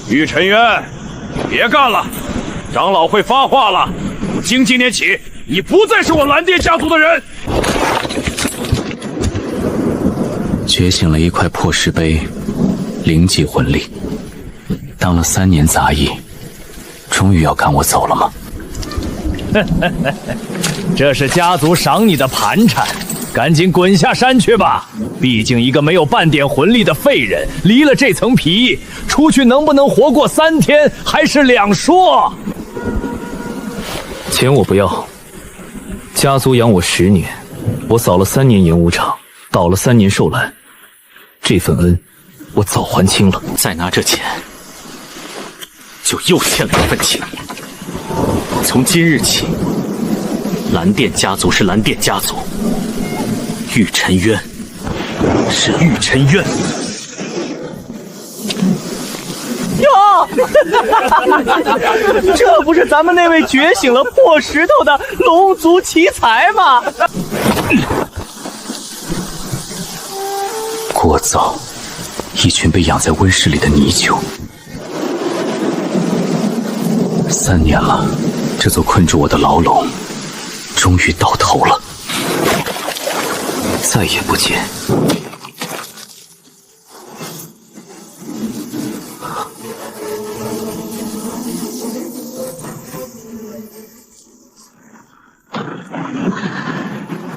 玉沉渊，别干了！长老会发话了，经今年起，你不再是我蓝电家族的人。觉醒了一块破石碑，灵级魂力。当了3年杂役，终于要赶我走了吗？这是家族赏你的盘缠，赶紧滚下山去吧！毕竟一个没有半点魂力的废人，离了这层皮，出去能不能活过3天还是两说。钱我不要，家族养我10年，我扫了3年演武场，倒了3年寿兰，这份恩我早还清了。再拿这钱，就又欠了一份情。从今日起，蓝电家族是蓝电家族，玉沉渊是玉沉渊。哟，这不是咱们那位觉醒了破石头的龙族奇才吗？聒噪，一群被养在温室里的泥鳅。3年了，这座困住我的牢笼终于到头了，再也不见。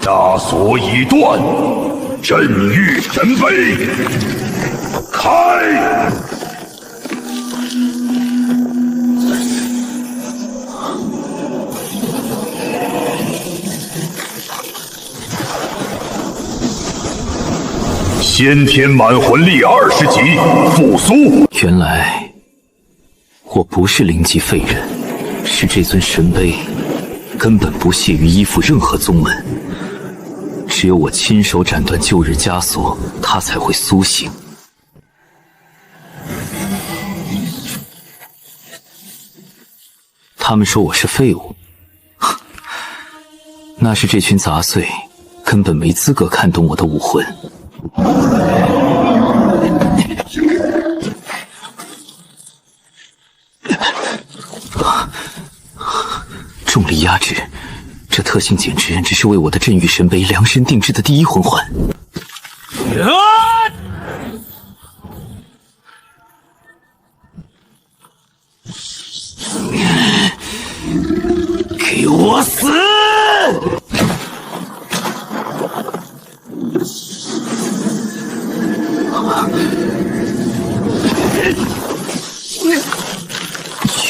枷锁已断，镇狱神碑，开！先天满魂力20级复苏。原来我不是灵级废人，是这尊神碑根本不屑于依附任何宗门，只有我亲手斩断旧日枷锁，它才会苏醒。他们说我是废物，那是这群杂碎根本没资格看懂我的武魂。重力压制，这特性简直只是为我的镇狱神碑量身定制的第1魂环。给我死！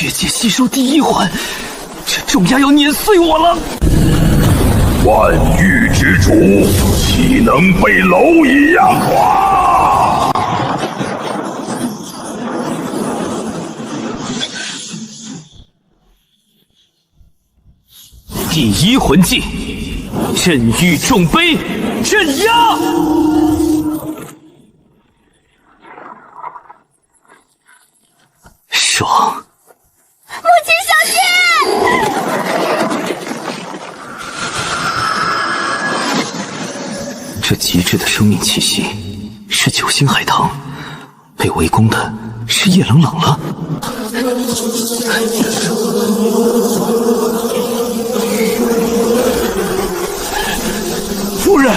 越界吸收第1环，这重压要碾碎我了！万域之主，岂能被蝼蚁压垮？第1魂技，镇狱重碑，镇压！爽！母亲小心！这极致的生命气息是9星海棠，被围攻的是叶冷冷了。夫人，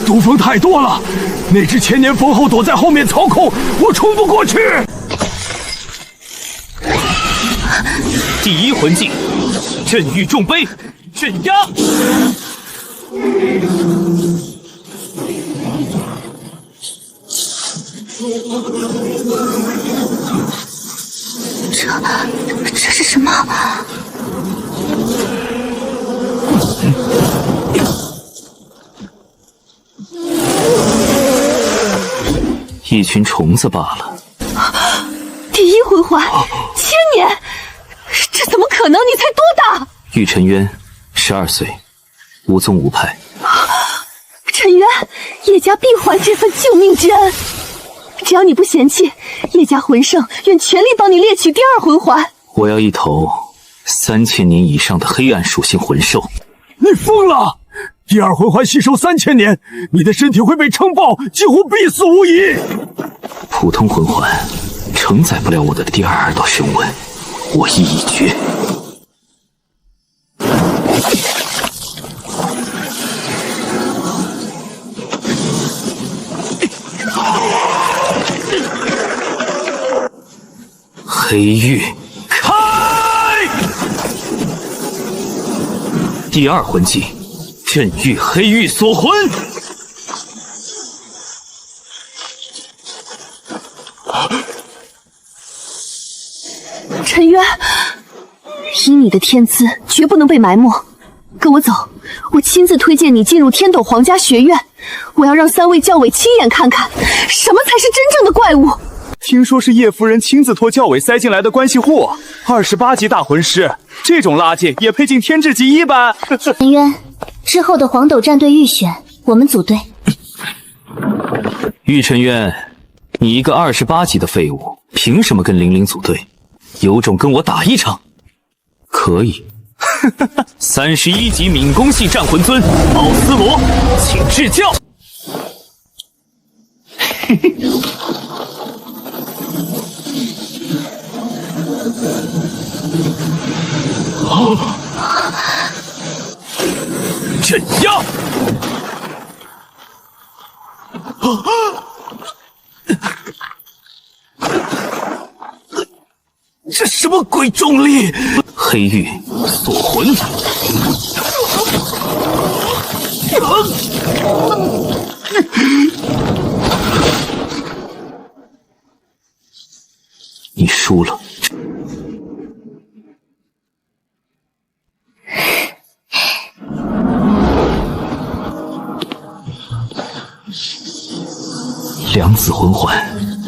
毒蜂太多了，那只千年蜂后躲在后面操控，我冲不过去。第1魂技，镇狱重碑，镇压。这是什么？一群虫子罢了。第1魂环，1000年，这怎么可能？你才多大？玉沉渊，12岁，无宗无派。沉渊，叶家必还这份救命之恩。只要你不嫌弃，叶家魂圣愿全力帮你猎取第2魂环。我要一头3000年以上的黑暗属性魂兽。你疯了！第2魂环吸收3000年，你的身体会被撑爆，几乎必死无疑。普通魂环，超承载不了我的第二道神纹，我意已决。黑玉开！第二魂技，镇狱黑玉锁魂。陈渊，以你的天资，绝不能被埋没。跟我走，我亲自推荐你进入天斗皇家学院。我要让3位教委亲眼看看，什么才是真正的怪物。听说是叶夫人亲自托教委塞进来的关系户，28级大魂师，这种垃圾也配进天智级1班？陈渊，之后的黄斗战队预选，我们组队。玉尘渊，你一个28级的废物，凭什么跟玲玲组队？有种跟我打一场？可以。31级敏攻系战魂尊奥斯罗，请指教。镇压！这什么鬼重力？黑玉锁魂！你输了。两子魂环，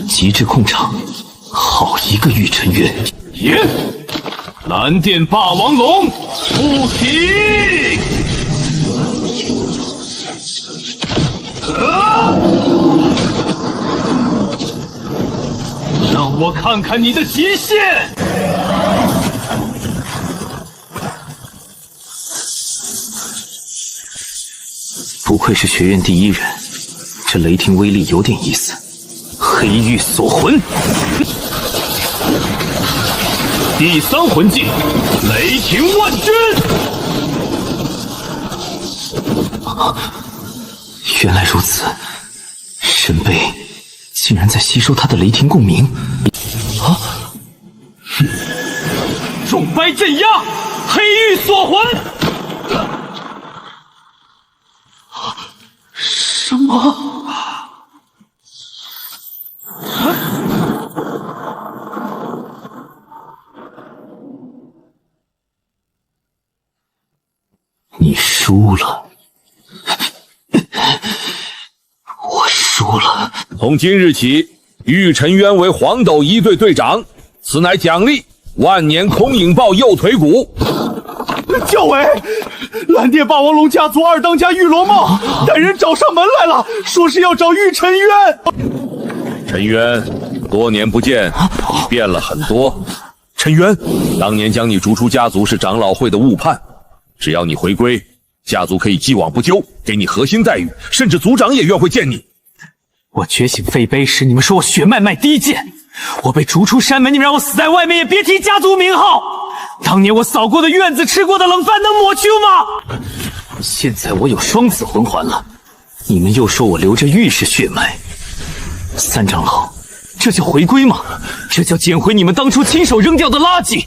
极致控场，好一个玉尘渊！耶！蓝电霸王龙不停！让我看看你的极限！不愧是学院第一人，这雷霆威力有点意思。黑玉锁魂，第3魂技雷霆万钧。原来如此，神贝竟然在吸收他的雷霆共鸣。重掰镇压，黑玉锁魂。什么？你输了，我输了。从今日起，玉尘渊为黄斗一队队长，此乃奖励万年空影豹右腿骨。教委，蓝电霸王龙家族2当家玉罗帽带人找上门来了，说是要找玉尘渊。尘渊，多年不见，你变了很多。尘渊，当年将你逐出家族是长老会的误判，只要你回归，家族可以既往不咎，给你核心待遇，甚至族长也愿会见你。我觉醒废碑时，你们说我血脉卖低贱；我被逐出山门，你们让我死在外面，也别提家族名号。当年我扫过的院子，吃过的冷饭，能抹去吗？现在我有双子魂环了，你们又说我流着玉氏血脉。3长老，这叫回归吗？这叫捡回你们当初亲手扔掉的垃圾。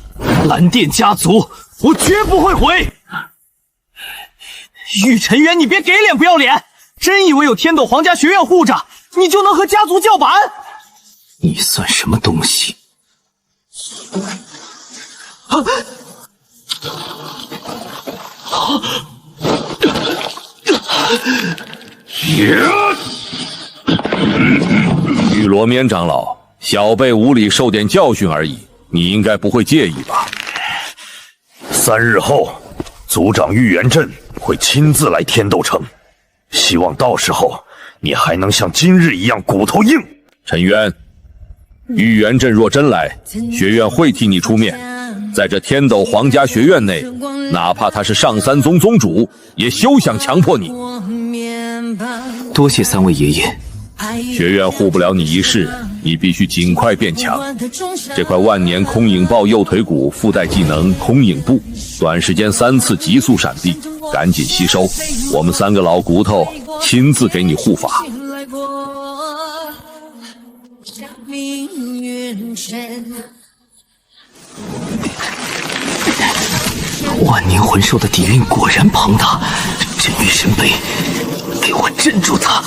蓝电家族，我绝不会回。玉尘渊，你别给脸不要脸！真以为有天斗皇家学院护着，你就能和家族叫板？你算什么东西？玉罗面长老，小辈无礼受点教训而已，你应该不会介意吧？3日后，族长玉元镇会亲自来天斗城，希望到时候你还能像今日一样骨头硬。尘渊，玉元镇若真来，学院会替你出面。在这天斗皇家学院内，哪怕他是上3宗宗主，也休想强迫你。多谢3位爷爷，学院护不了你一世，你必须尽快变强。这块万年空影豹右腿骨附带技能空影步，短时间3次急速闪避，赶紧吸收。我们3个老骨头亲自给你护法。万年魂兽的底蕴果然庞大，镇狱神杯，给我镇住他！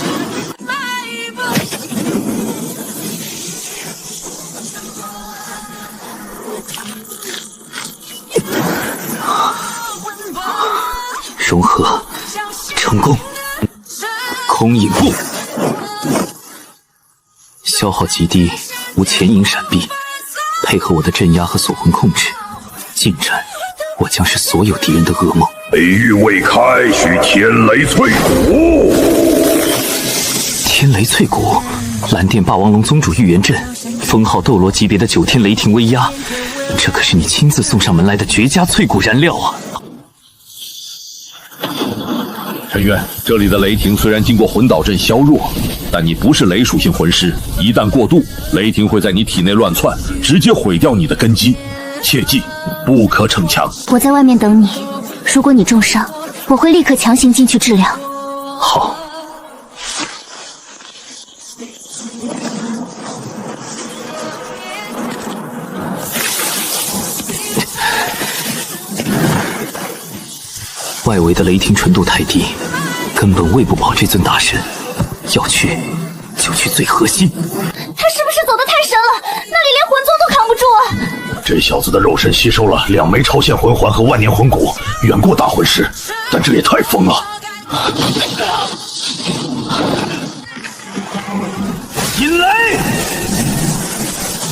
融合成功，空影步，消耗极低，无前影闪避，配合我的镇压和锁魂控制，近战我将是所有敌人的噩梦。雷域未开，需天雷淬骨。天雷淬骨，蓝电霸王龙宗主预言阵，封号斗罗级别的9天雷霆威压，这可是你亲自送上门来的绝佳淬骨燃料啊！陈渊，这里的雷霆虽然经过魂导阵削弱，但你不是雷属性魂师，一旦过度，雷霆会在你体内乱窜，直接毁掉你的根基。切记，不可逞强。我在外面等你，如果你重伤，我会立刻强行进去治疗。好。外围的雷霆纯度太低，根本喂不饱这尊大神。要去就去最核心。他是不是走得太深了？那里连魂宗都扛不住啊！这小子的肉身吸收了2枚超限魂环和万年魂骨，远过大魂师，但这也太疯了！引雷！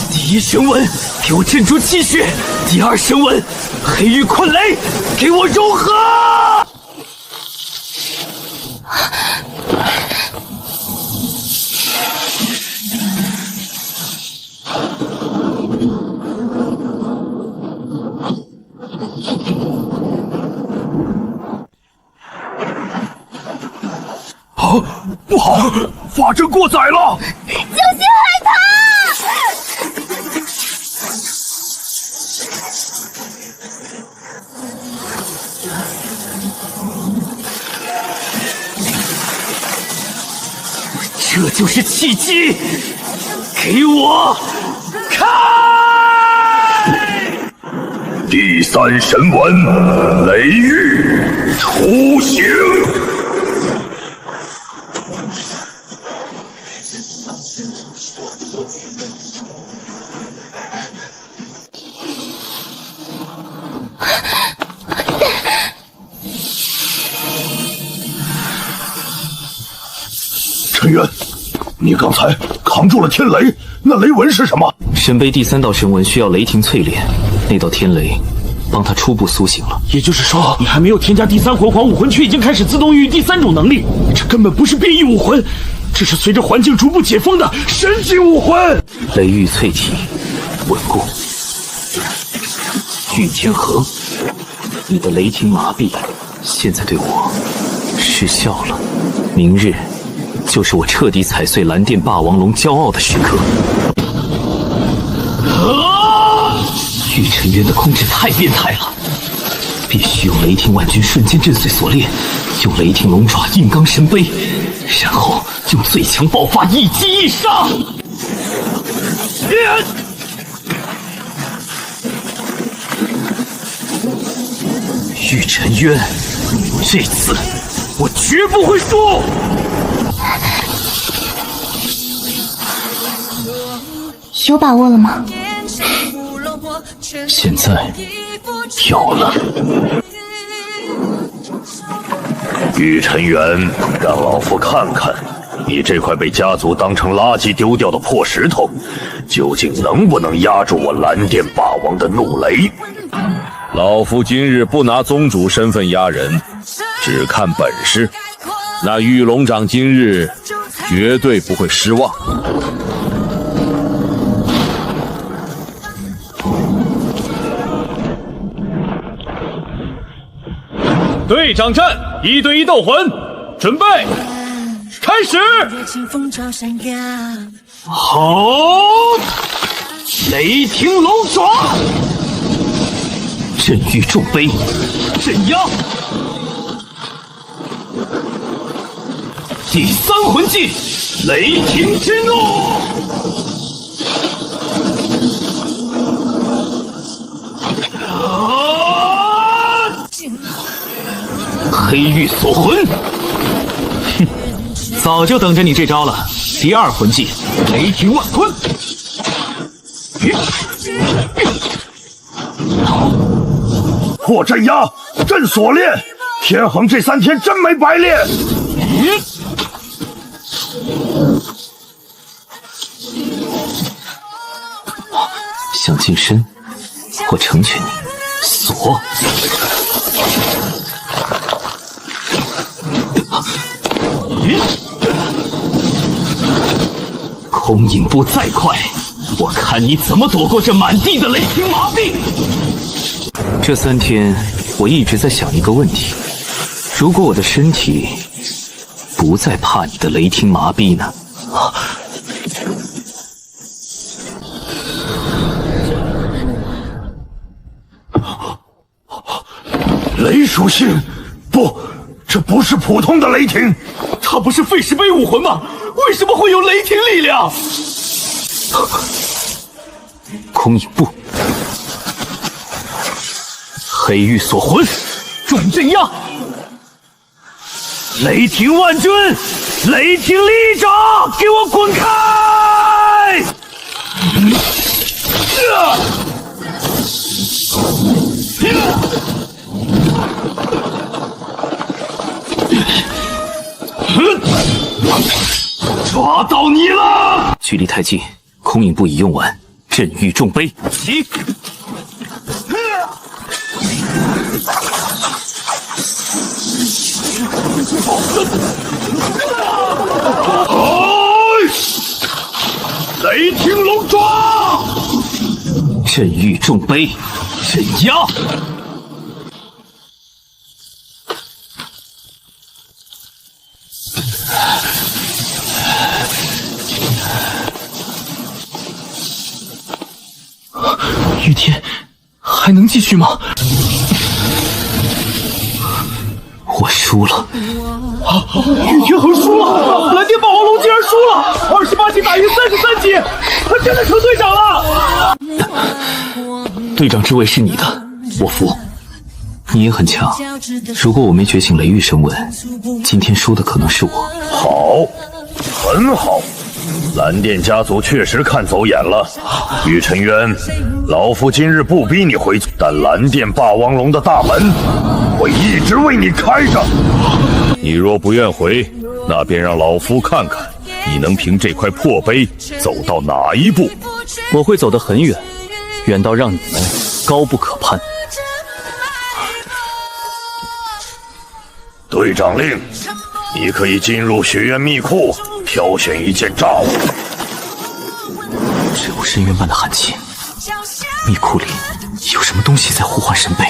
第一神纹，给我镇住气血；第二神纹，黑玉困雷，给我融合！不好，法阵过载了！救星海棠！这就是契机，给我开！第3神纹，雷域出行。陈渊，你刚才扛住了天雷，那雷纹是什么？神杯第3道神纹需要雷霆淬炼，那道天雷帮他初步苏醒了。也就是说，你还没有添加第3魂环武魂，却已经开始自动孕育第3种能力，这根本不是变异武魂，这是随着环境逐步解封的神级武魂。雷域淬体，稳固。御天河，你的雷霆麻痹现在对我失效了。明日就是我彻底踩碎蓝电霸王龙骄傲的时刻。玉尘渊的控制太变态了，必须用雷霆万钧瞬间震碎锁链，用雷霆龙爪硬刚神杯，然后用最强爆发一击一杀。玉尘渊，这次我绝不会输！有把握了吗？现在有了。玉尘渊，让老夫看看你这块被家族当成垃圾丢掉的破石头，究竟能不能压住我蓝电霸王的怒雷？老夫今日不拿宗主身份压人，只看本事。那玉龙掌今日绝对不会失望。队长战，1对1斗魂，准备，开始。好，雷霆龙爪，震狱重杯，镇压。第三魂技，雷霆之怒。黑狱锁魂，哼，早就等着你这招了。第二魂技，雷霆万坤。破镇压，镇锁链。天恒这3天真没白练。想近身，我成全你。锁。空影步再快，我看你怎么躲过这满地的雷霆麻痹。这3天，我一直在想一个问题：如果我的身体不再怕你的雷霆麻痹呢？雷属性，不，这不是普通的雷霆，他不是废石碑武魂吗？为什么会有雷霆力量？空影步，黑狱锁魂，重镇压，雷霆万钧，雷霆利爪，给我滚开！抓到你了！距离太近，空影步已用完，震狱重杯，起！雷霆龙爪，震狱重杯，镇压。雨天还能继续吗？我输了。雨天恒输了，蓝电霸王龙竟然输了，28级打赢33级，他真的成队长了。队长之位是你的，我服。你也很强，如果我没觉醒雷狱神纹，今天输的可能是我。好，很好。蓝电家族确实看走眼了，于晨渊，老夫今日不逼你回去，但蓝电霸王龙的大门会一直为你开着。你若不愿回，那便让老夫看看你能凭这块破碑走到哪一步。我会走得很远，远到让你们高不可攀。队长令，你可以进入学院密库，挑选一件炸物。这有深渊般的寒气，密库里有什么东西在呼唤神杯？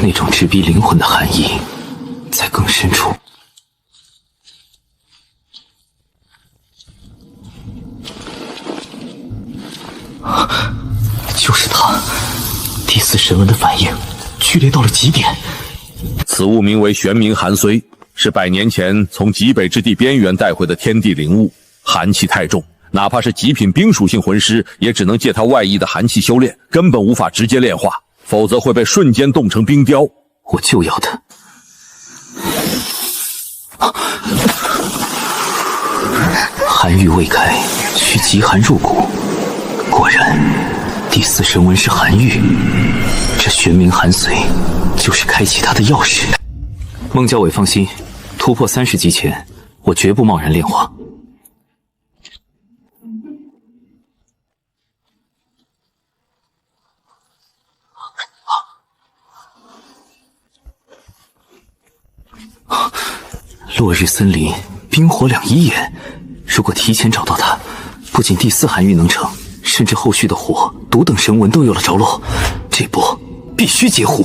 那种直逼灵魂的寒意，在更深处。就是他，第4神纹的反应剧烈到了极点。此物名为玄冥寒髓，是100年前从极北之地边缘带回的天地灵物，寒气太重，哪怕是极品冰属性魂师，也只能借它外溢的寒气修炼，根本无法直接炼化，否则会被瞬间冻成冰雕。我就要它。寒郁未开，需极寒入骨。果然，第4神纹是寒郁，这玄冥寒髓就是开启它的钥匙。孟教委放心，突破30级前，我绝不贸然炼化。落日森林，冰火两仪眼，如果提前找到它，不仅第4寒郁能成，甚至后续的火、毒等神纹都有了着落，这波必须截胡。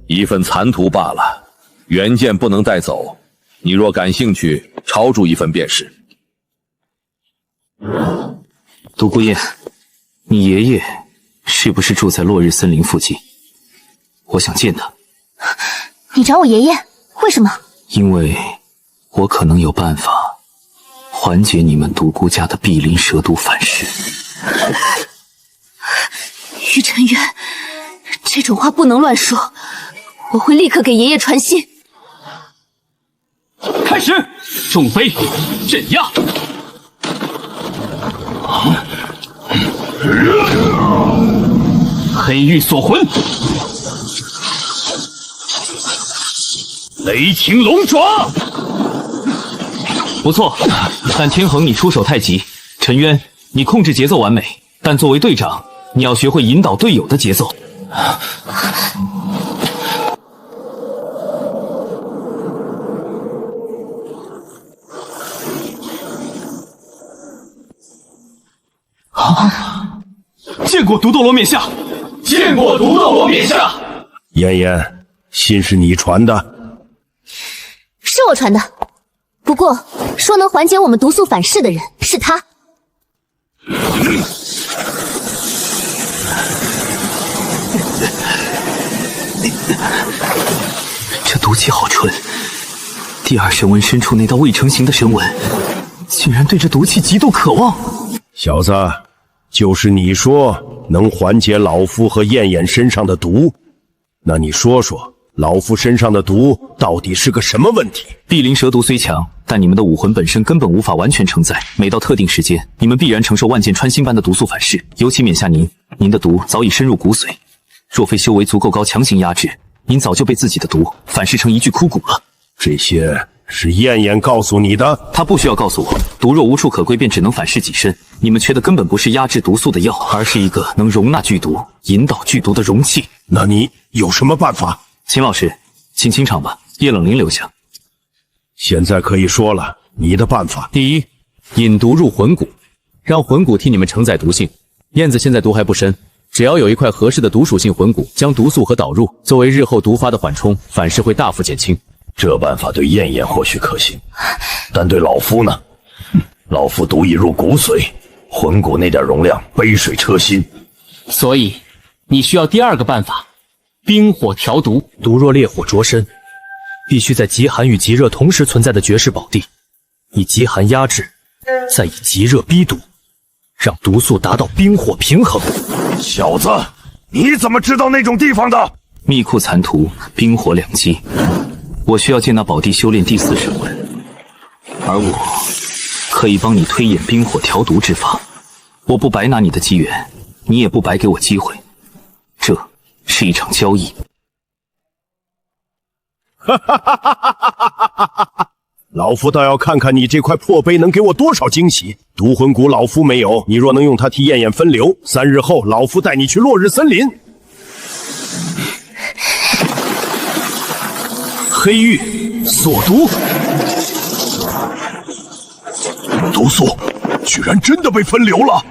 一份残图罢了，原件不能带走。你若感兴趣，抄住一份便是。独孤雁，你爷爷是不是住在落日森林附近？我想见他。你找我爷爷？为什么？因为我可能有办法缓解你们独孤家的碧鳞蛇毒反噬。于晨渊，这种话不能乱说，我会立刻给爷爷传信。开始，重飞，镇压。黑玉锁魂，雷霆龙爪。不错，但天恒你出手太急，陈渊你控制节奏完美，但作为队长，你要学会引导队友的节奏。见过毒斗罗冕下，见过毒斗罗冕下。妍妍，信是你传的？是我传的，不过说能缓解我们毒素反噬的人是他。这毒气好纯，第二神纹深处那道未成形的神纹，竟然对这毒气极度渴望。小子，就是你说能缓解老夫和燕燕身上的毒，那你说说，老夫身上的毒到底是个什么问题？碧鳞蛇毒虽强，但你们的武魂本身根本无法完全承载，每到特定时间，你们必然承受万箭穿心般的毒素反噬。尤其冕下您的毒早已深入骨髓，若非修为足够高强行压制，您早就被自己的毒反噬成一具枯骨了。这些是燕燕告诉你的？他不需要告诉我，毒若无处可归，便只能反噬己身。你们缺的根本不是压制毒素的药，而是一个能容纳剧毒、引导剧毒的容器。那你有什么办法？秦老师，请清场吧，叶冷林留下。现在可以说了，你的办法。第一，引毒入魂骨，让魂骨替你们承载毒性。燕子现在毒还不深，只要有一块合适的毒属性魂骨，将毒素和导入，作为日后毒发的缓冲，反噬会大幅减轻。这办法对燕燕或许可行，但对老夫呢？老夫毒已入骨髓，魂骨那点容量，杯水车薪。所以，你需要第二个办法，冰火调毒。毒若烈火灼身，必须在极寒与极热同时存在的绝世宝地，以极寒压制，再以极热逼毒，让毒素达到冰火平衡。小子，你怎么知道那种地方的？密库残图，冰火两击。我需要见那宝地修炼第4神纹，而我可以帮你推演冰火调毒之法。我不白拿你的机缘，你也不白给我机会，这是一场交易。老夫倒要看看你这块破碑能给我多少惊喜。毒魂骨老夫没有，你若能用它替燕燕分流，3日后老夫带你去落日森林。黑玉锁毒，毒素居然真的被分流了。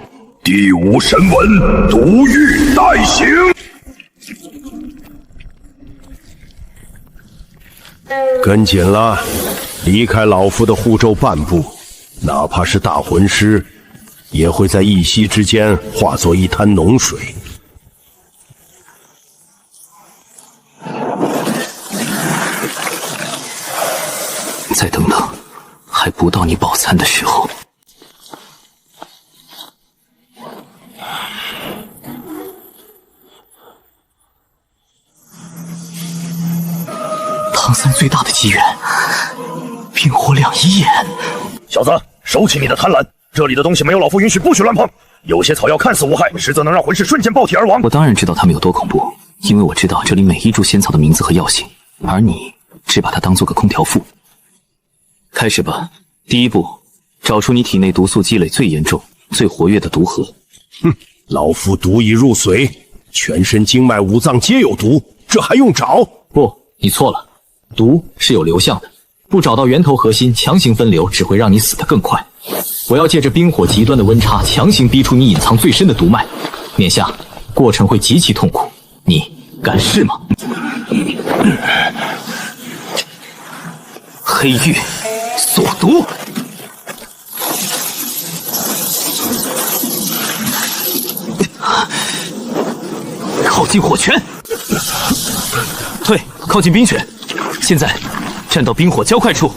第5神纹毒狱待行。跟紧了，离开老夫的护咒半步，哪怕是大魂师，也会在一息之间化作一滩脓水。再等等，还不到你饱餐的时候。唐三最大的机缘，冰火两仪眼。小子，收起你的贪婪，这里的东西没有老夫允许，不许乱碰。有些草药看似无害，实则能让魂师瞬间爆体而亡。我当然知道它们有多恐怖，因为我知道这里每一株仙草的名字和药性，而你只把它当做个空调赋。开始吧。第一步，找出你体内毒素积累最严重、最活跃的毒核。老夫毒已入髓，全身经脉五脏皆有毒，这还用找？不，你错了。毒是有流向的，不找到源头核心，强行分流只会让你死得更快。我要借着冰火极端的温差，强行逼出你隐藏最深的毒脉。眼下，过程会极其痛苦，你敢试吗？黑玉锁毒。靠近火泉，退，靠近冰泉。现在，站到冰火交块处。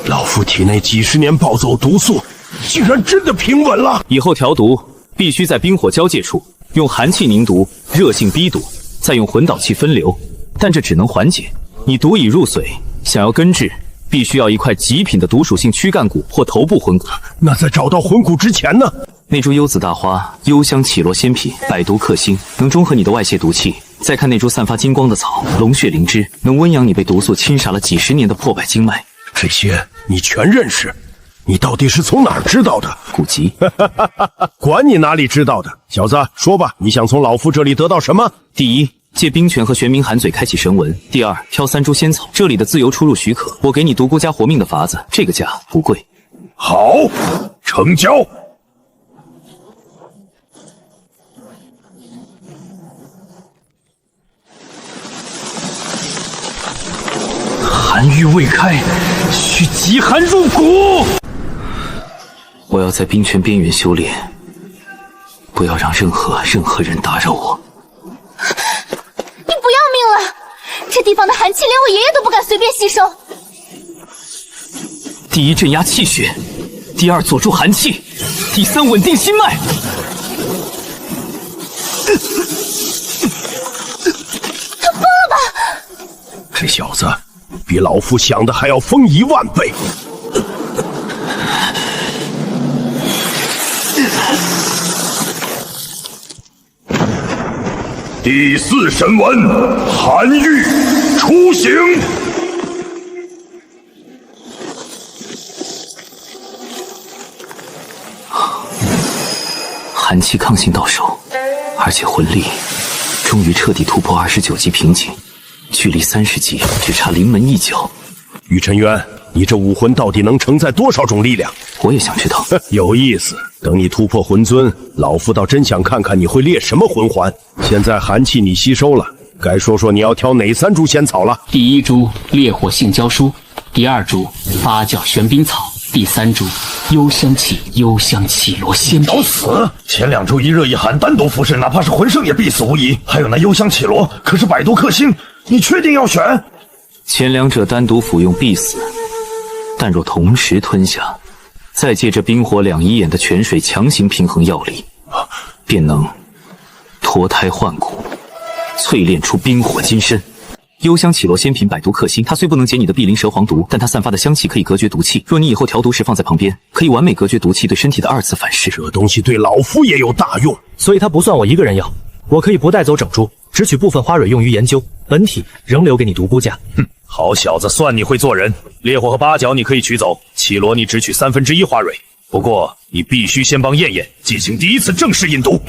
老夫体内几十年暴走毒素，竟然真的平稳了。以后调毒必须在冰火交界处，用寒气凝毒，热性逼毒，再用魂导气分流。但这只能缓解。你毒已入髓，想要根治，必须要一块极品的毒属性躯干骨或头部魂骨。那在找到魂骨之前呢？那株幽子大花，幽香绮罗仙品，百毒克星，能中和你的外泄毒气。再看那株散发金光的草，龙血灵芝，能温养你被毒素侵杀了几十年的破败经脉。这些你全认识？你到底是从哪儿知道的？古籍。管你哪里知道的，小子，说吧，你想从老夫这里得到什么？第一，借冰泉和玄冥寒嘴开启神纹；第二，挑3株仙草，这里的自由出入许可。我给你独孤家活命的法子，这个价不贵。好，成交。寒玉未开，需极寒入骨。我要在冰泉边缘修炼，不要让任何人打扰我。你不要命了？这地方的寒气连我爷爷都不敢随便吸收。第一，镇压气血；第二，佐助寒气；第三，稳定心脉。他疯了吧？这小子比老夫想的还要疯10000倍。第4神纹，寒玉出行。寒气抗性到手，而且魂力终于彻底突破29级瓶颈，距离30级只差临门一脚。玉尘渊，你这武魂到底能承载多少种力量？我也想知道。有意思，等你突破魂尊，老夫倒真想看看你会猎什么魂环。现在寒气你吸收了，该说说你要挑哪3株仙草了？第1株烈火性胶书，第2株发酵玄冰草，第3株幽香绮罗仙品。找死！前2株一热一寒，单独服食，哪怕是魂圣也必死无疑。还有那幽香绮罗，可是百毒克星，你确定要选？前2者单独服用必死，但若同时吞下，再借着冰火两仪眼的泉水强行平衡药力，便能脱胎换骨，淬炼出冰火金身。幽香绮罗仙品百毒克星，它虽不能解你的碧鳞蛇黄毒，但它散发的香气可以隔绝毒气。若你以后调毒时放在旁边，可以完美隔绝毒气对身体的2次反噬。这东西对老夫也有大用，所以它不算我一个人要，我可以不带走整株，只取部分花蕊用于研究，本体仍留给你独孤家。哼，好小子，算你会做人。烈火和八角你可以取走，绮罗你只取1/3花蕊。不过你必须先帮燕燕进行第1次正式引毒。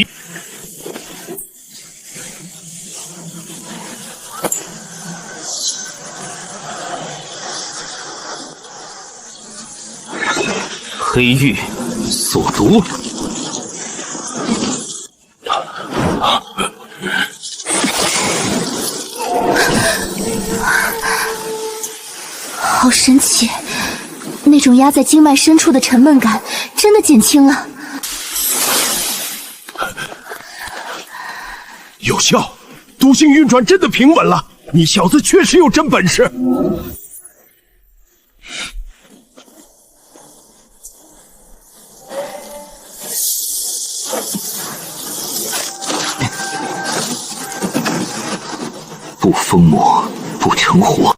黑玉锁毒。好神奇，那种压在经脉深处的沉闷感真的减轻了。有效，毒性运转真的平稳了。你小子确实有真本事。不封魔，不成活。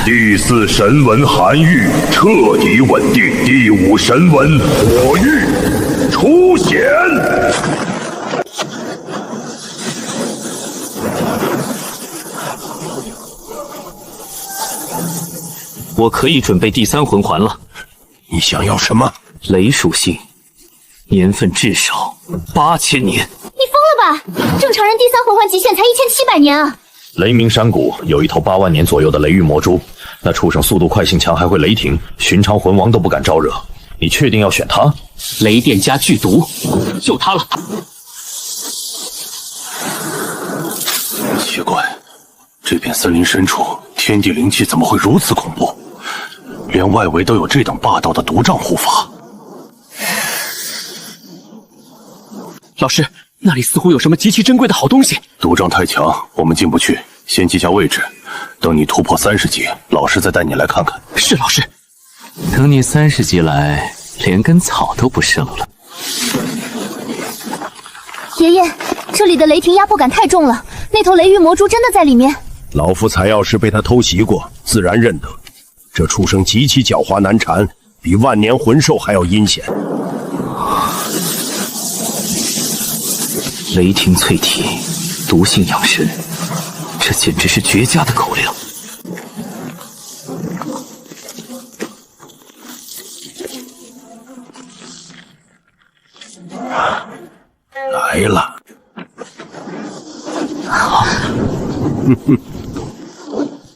第4神纹寒玉彻底稳定，第5神纹火玉出现。我可以准备第3魂环了。你想要什么？雷属性，年份至少8000年。你疯了吧？正常人第3魂环极限才1700年啊！雷鸣山谷有一头8万年左右的雷域魔蛛，那畜生速度快性强，还会雷霆，寻常魂王都不敢招惹。你确定要选它？雷电加剧毒，就它了。奇怪，这片森林深处天地灵气怎么会如此恐怖？连外围都有这等霸道的毒瘴护法。老师，那里似乎有什么极其珍贵的好东西。毒瘴太强，我们进不去，先记下位置。等你突破30级，老师再带你来看看。是老师。等你30级来，连根草都不剩了。爷爷，这里的雷霆压迫感太重了，那头雷域魔蛛真的在里面。老夫采药时被他偷袭过，自然认得。这畜生极其狡猾难缠，比万年魂兽还要阴险。雷霆淬体，毒性养神，这简直是绝佳的口粮。来了。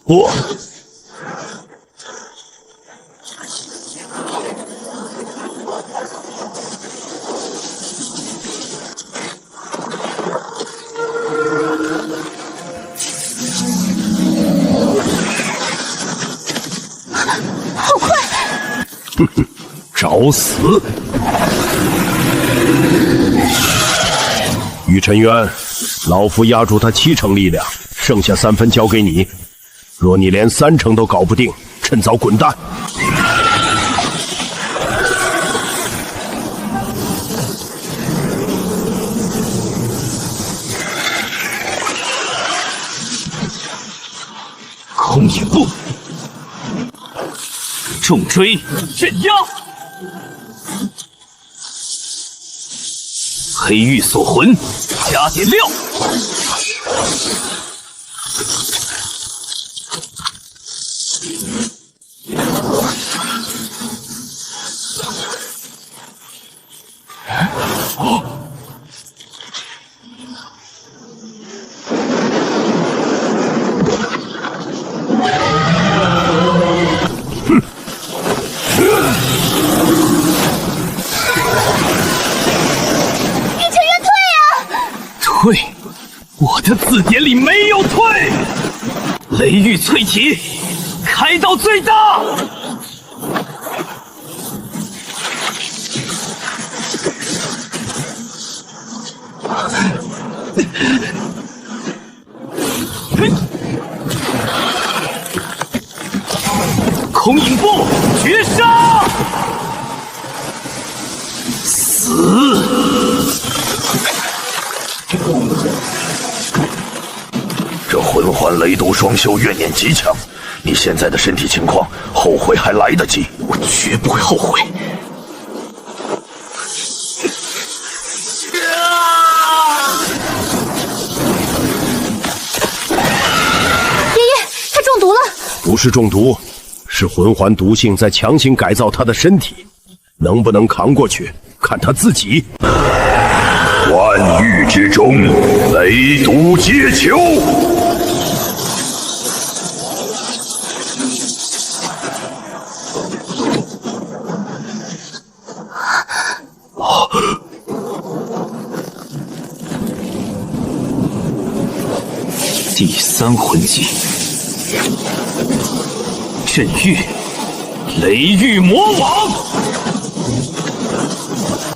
我。好快！找死！于沉渊，老夫压住他70%力量，剩下3分交给你。若你连30%都搞不定，趁早滚蛋！空影步，重追，镇压。黑玉锁魂，加点料。退！我的字典里没有退。雷域淬体，开到最大。空影步，绝杀！死！这魂环雷毒双修，怨念极强。你现在的身体情况，后悔还来得及。我绝不会后悔。爷爷，他中毒了。不是中毒，是魂环毒性在强行改造他的身体，能不能扛过去，看他自己。万域之中，雷毒皆求。第3魂技，镇域，雷域魔王。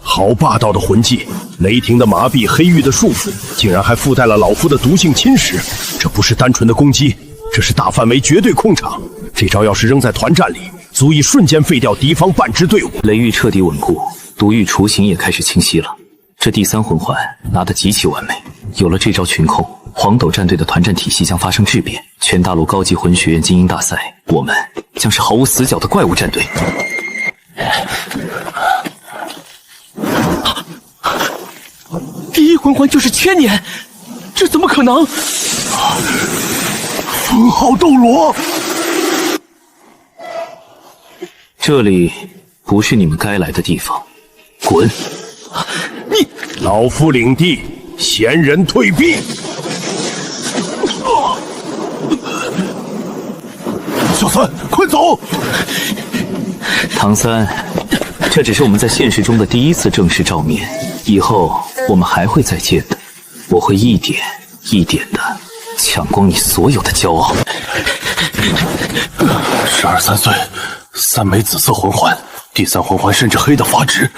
好霸道的魂技！雷霆的麻痹，黑玉的束缚，竟然还附带了老夫的毒性侵蚀。这不是单纯的攻击，这是大范围绝对控场。这招要是扔在团战里，足以瞬间废掉敌方半支队伍。雷域彻底稳固，毒域雏形也开始清晰了。这第3魂环拿得极其完美，有了这招群控，黄斗战队的团战体系将发生质变，全大陆高级魂学院精英大赛，我们将是毫无死角的怪物战队。第一魂环就是千年，这怎么可能？封号斗罗，这里不是你们该来的地方，滚！你，老夫领地，闲人退避。小三，快走！唐三，这只是我们在现实中的第一次正式照面，以后我们还会再见的。我会一点一点的抢光你所有的骄傲。12、3岁，3枚紫色魂环，第3魂环甚至黑得发直，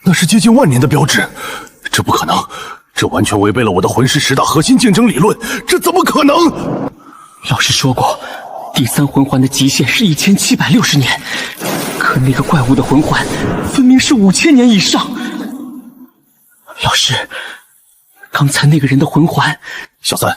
那是接近万年的标志。这不可能，这完全违背了我的魂师10大核心竞争理论，这怎么可能？老师说过，第3魂环的极限是1760年，可那个怪物的魂环分明是5000年以上。老师，刚才那个人的魂环……小三，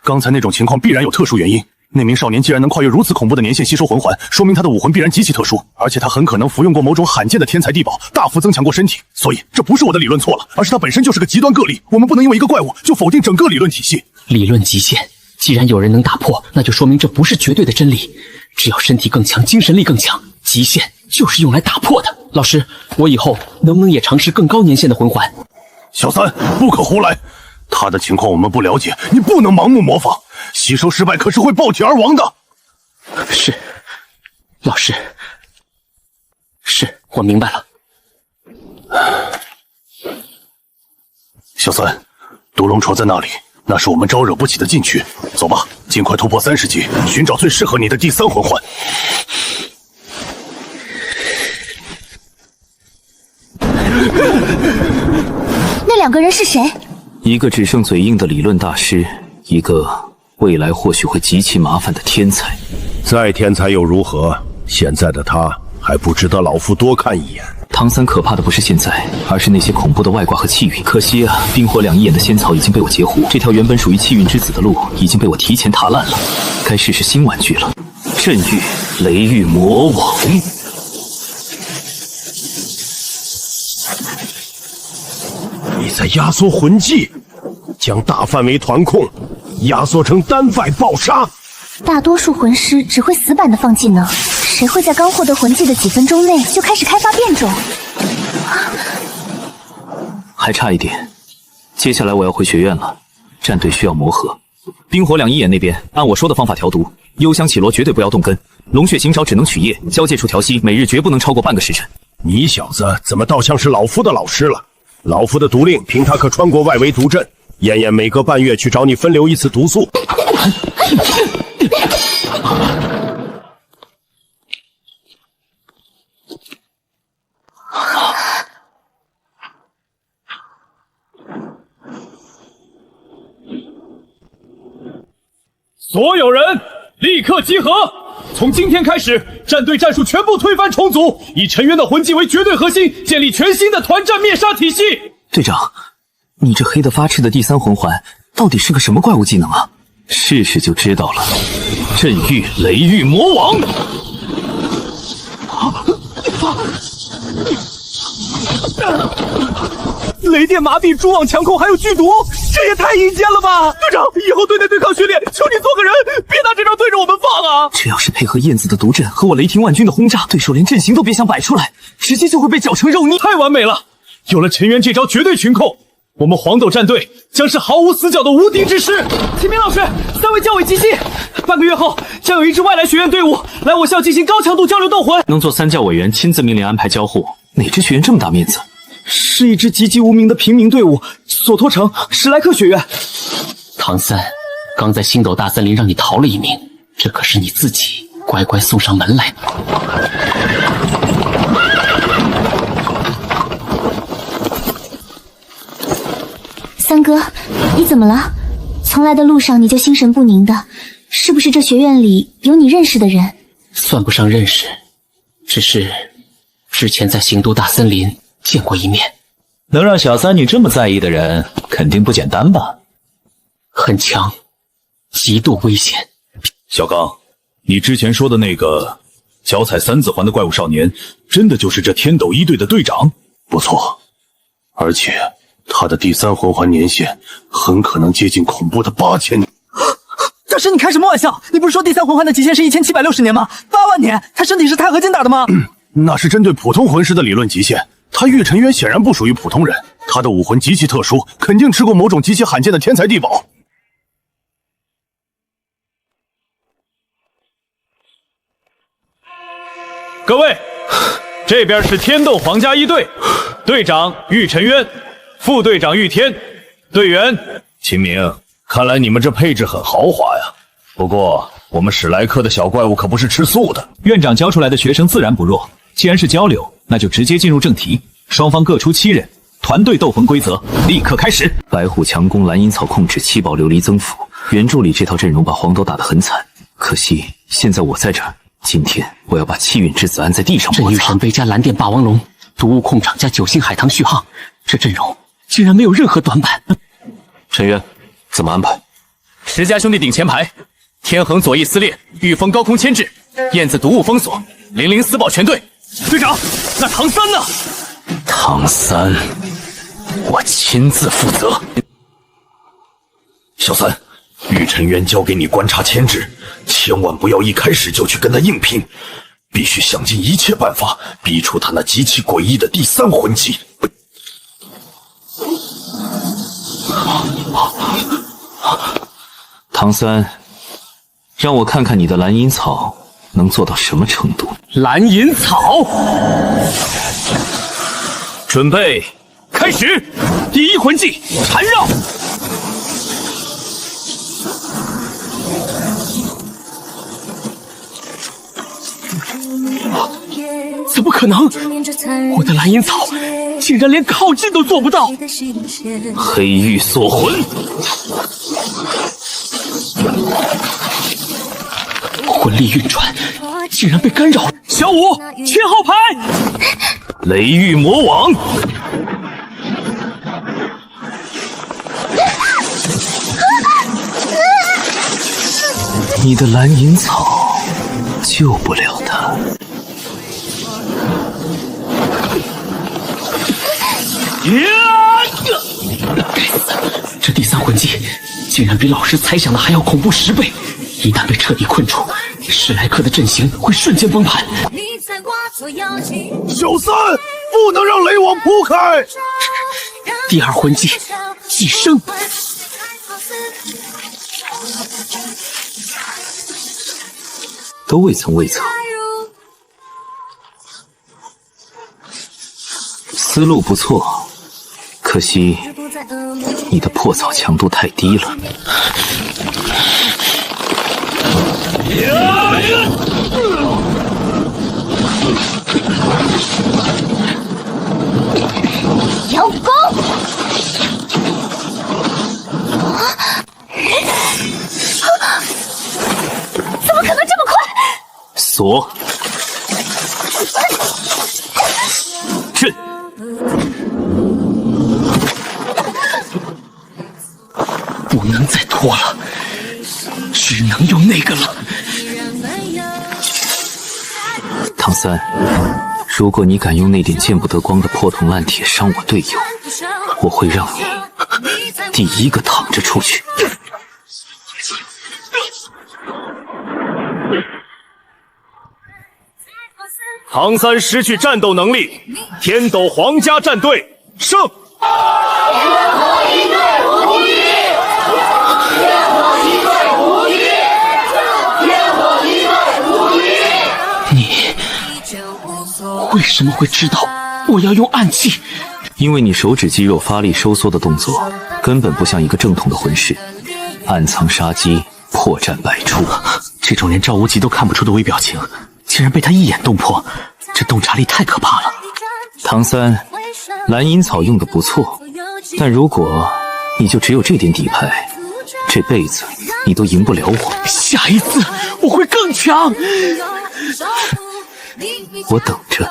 刚才那种情况必然有特殊原因。那名少年既然能跨越如此恐怖的年限吸收魂环，说明他的武魂必然极其特殊，而且他很可能服用过某种罕见的天才地宝，大幅增强过身体。所以这不是我的理论错了，而是他本身就是个极端个例。我们不能因为一个怪物就否定整个理论体系。理论极限，既然有人能打破，那就说明这不是绝对的真理。只要身体更强，精神力更强，极限就是用来打破的。老师，我以后能不能也尝试更高年限的魂环？小三，不可胡来！他的情况我们不了解，你不能盲目模仿，吸收失败可是会爆体而亡的。是，老师，是我明白了。小三，毒龙床在那里，那是我们招惹不起的禁区。走吧，尽快突破30级，寻找最适合你的第3魂环。那2个人是谁？一个只剩嘴硬的理论大师，一个未来或许会极其麻烦的天才。再天才又如何？现在的他还不值得老夫多看一眼。唐三可怕的不是现在，而是那些恐怖的外挂和气运。可惜啊，冰火2一眼的仙草已经被我截胡，这条原本属于气运之子的路已经被我提前踏烂了。该试试新玩具了，震域雷域魔网。你在压缩魂技，将大范围团控压缩成单败爆杀。大多数魂师只会死板的放技能，谁会在刚获得魂技的几分钟内就开始开发变种？还差一点，接下来我要回学院了，战队需要磨合。冰火2一眼那边按我说的方法调毒，幽香绮罗绝对不要动根，龙血行爪只能取叶，交界处调息，每日绝不能超过半个时辰。你小子怎么倒像是老夫的老师了？老夫的毒令凭他可穿过外围毒阵，燕燕每隔半月去找你分流1次毒素。所有人立刻集合！从今天开始，战队战术全部推翻重组，以陈渊的魂技为绝对核心，建立全新的团战灭杀体系。队长，你这黑得发赤的第3魂环到底是个什么怪物技能啊？试试就知道了。震域雷域魔网。雷电麻痹、蛛网强控，还有剧毒，这也太阴间了吧！队长，以后队内对抗训练，求你做个人，别拿这招对着我们放啊！这要是配合燕子的毒阵和我雷霆万钧的轰炸，对手连阵型都别想摆出来，直接就会被搅成肉泥。太完美了！有了陈渊这招绝对群控，我们黄斗战队将是毫无死角的无敌之师。秦明老师，3位教委集齐，半个月后将有1支外来学院队伍来我校进行高强度交流斗魂。能做3教委员亲自命令安排交互，哪支学院这么大面子？是一支籍籍无名的平民队伍，索托城史莱克学院。唐三，刚在星斗大森林让你逃了1名，这可是你自己乖乖送上门来的。三哥，你怎么了？从来的路上你就心神不宁的，是不是这学院里有你认识的人？算不上认识，只是之前在刑都大森林见过一面。能让小三你这么在意的人，肯定不简单吧？很强，极度危险。小刚，你之前说的那个脚踩3字环的怪物少年，真的就是这天斗一队的队长？不错，而且他的第3魂环年限很可能接近恐怖的8000年。大师，你开什么玩笑？你不是说第3魂环的极限是1760年吗？8万年，他身体是钛合金打的吗？那是针对普通魂师的理论极限。他玉尘渊显然不属于普通人，他的武魂极其特殊，肯定吃过某种极其罕见的天材地宝。各位，这边是天斗皇家一队，队长玉尘渊，副队长玉天，队员秦明。看来你们这配置很豪华呀。不过我们史莱克的小怪物可不是吃素的。院长教出来的学生自然不弱。既然是交流，那就直接进入正题。双方各出7人，团队斗魂规则立刻开始。白虎强攻，蓝银草控制，7宝琉璃增幅。原著里这套阵容把黄斗打得很惨，可惜现在我在这儿。今天我要把气运之子按在地上摩擦。镇玉神杯加蓝电霸王龙，毒物控场加9星海棠续航，这阵容竟然没有任何短板。陈渊，怎么安排？10家兄弟顶前排，天恒左翼撕裂，御风高空牵制，燕子毒物封锁，00私爆全队。队长，那唐三呢？唐三，我亲自负责。小三，玉尘渊交给你观察牵制，千万不要一开始就去跟他硬拼，必须想尽一切办法逼出他那极其诡异的第3魂技。唐三，让我看看你的蓝银草能做到什么程度。蓝银草，准备开始！第1魂技缠绕。怎么可能？我的蓝银草竟然连靠近都做不到！黑玉锁魂，魂力运转竟然被干扰。小五，切后排！雷狱魔网，你的蓝银草救不了他。该死！这第3魂技竟然比老师猜想的还要恐怖10倍。一旦被彻底困住，史莱克的阵型会瞬间崩盘。小三，不能让雷王铺开！第2魂技寄生，都未曾，思路不错，可惜你的破草强度太低了。邀功！怎么可能这么快？锁，震，不能再拖了，只能用那个了。唐三，如果你敢用那点见不得光的破铜烂铁伤我队友，我会让你第1个躺着出去。唐三失去战斗能力，天斗皇家战队胜。你为什么会知道我要用暗器？因为你手指肌肉发力收缩的动作根本不像一个正统的魂师，暗藏杀机，破绽百出。这种连赵无极都看不出的微表情，竟然被他一眼洞破，这洞察力太可怕了。唐三，蓝银草用的不错，但如果你就只有这点底牌，这辈子你都赢不了我。下一次我会更强。我等着。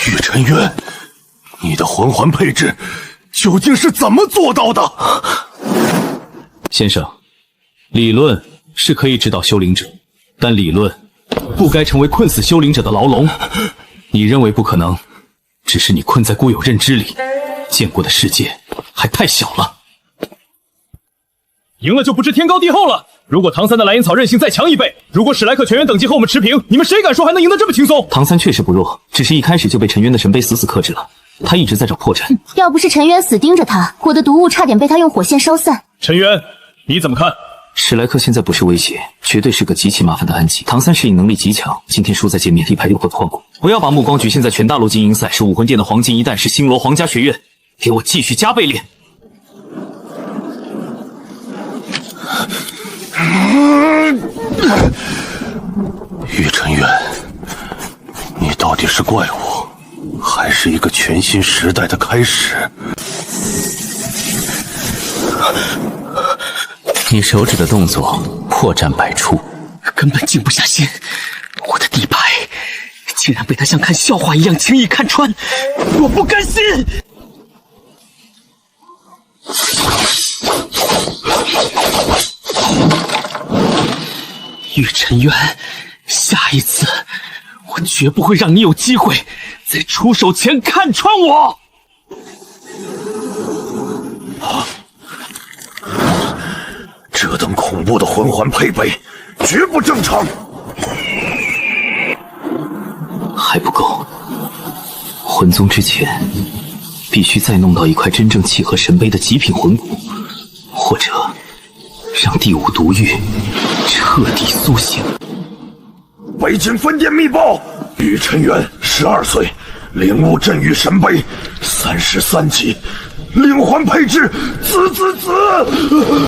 玉尘渊，你的魂环配置究竟是怎么做到的？先生，理论是可以指导修灵者，但理论不该成为困死修灵者的牢笼。你认为不可能，只是你困在固有认知里，见过的世界还太小了。赢了就不知天高地厚了。如果唐三的蓝银草韧性再强1倍，如果史莱克全员等级和我们持平，你们谁敢说还能赢得这么轻松？唐三确实不弱，只是一开始就被陈渊的神杯死死克制了。他一直在找破绽。要不是陈渊死盯着他，我的毒物差点被他用火线烧散。陈渊，你怎么看？史莱克现在不是威胁，绝对是个极其麻烦的暗器。唐三适应能力极强，今天输在界面，底牌又会换过。不要把目光局限在全大陆精英赛，是武魂殿的黄金一弹，是星罗皇家学院，给我继续加倍练。玉晨渊，你到底是怪物，还是一个全新时代的开始？你手指的动作破绽百出，根本静不下心。我的底牌竟然被他像看笑话一样轻易看穿，我不甘心！玉晨渊，下一次我绝不会让你有机会在出手前看穿我。这等恐怖的魂环配备，绝不正常。还不够，魂宗之前必须再弄到一块真正契合神杯的极品魂骨，或者让第5毒域彻底苏醒。北京分店密报：玉晨渊12岁，领悟镇域神杯33级，灵魂配置子。